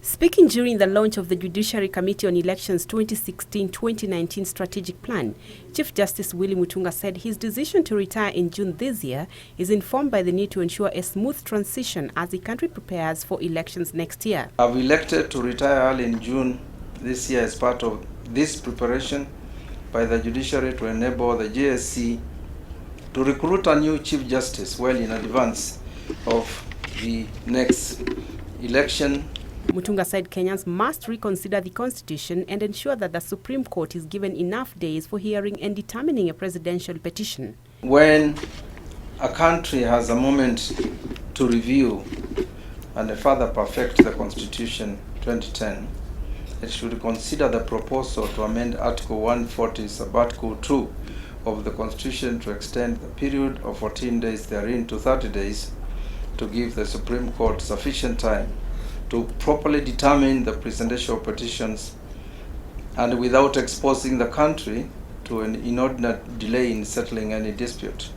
Speaking during the launch of the Judiciary Committee on Elections 2016-2019 Strategic Plan, Chief Justice Willy Mutunga said his decision to retire in June this year is informed by the need to ensure a smooth transition as the country prepares for elections next year. I've elected to retire early in June this year as part of this preparation by the Judiciary to enable the JSC to recruit a new Chief Justice well in advance of the next election. Mutunga said Kenyans must reconsider the constitution and ensure that the Supreme Court is given enough days for hearing and determining a presidential petition. When a country has a moment to review and further perfect the Constitution 2010, it should consider the proposal to amend Article 140, Sub-Article 2 of the Constitution to extend the period of 14 days therein to 30 days to give the Supreme Court sufficient time to properly determine the presidential petitions and without exposing the country to an inordinate delay in settling any dispute.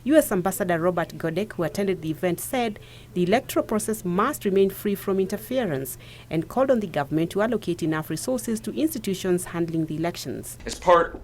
US Ambassador Robert Godec, who attended the event, said the electoral process must remain free from interference and called on the government to allocate enough resources to institutions handling the elections. As part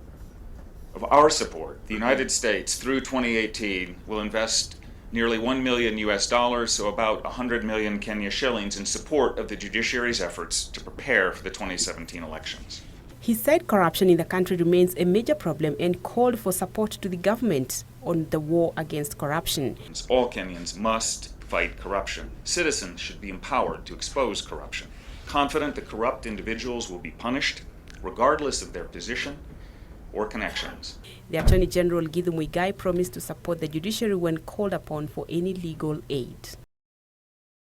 of our support, the United States through 2018 will invest nearly $1 million, so about 100 million Kenya shillings, in support of the judiciary's efforts to prepare for the 2017 elections. He said corruption in the country remains a major problem and called for support to the government on the war against corruption. All Kenyans must fight corruption. Citizens should be empowered to expose corruption, confident that corrupt individuals will be punished regardless of their position or connections. The Attorney General Githu Muigai promised to support the judiciary when called upon for any legal aid.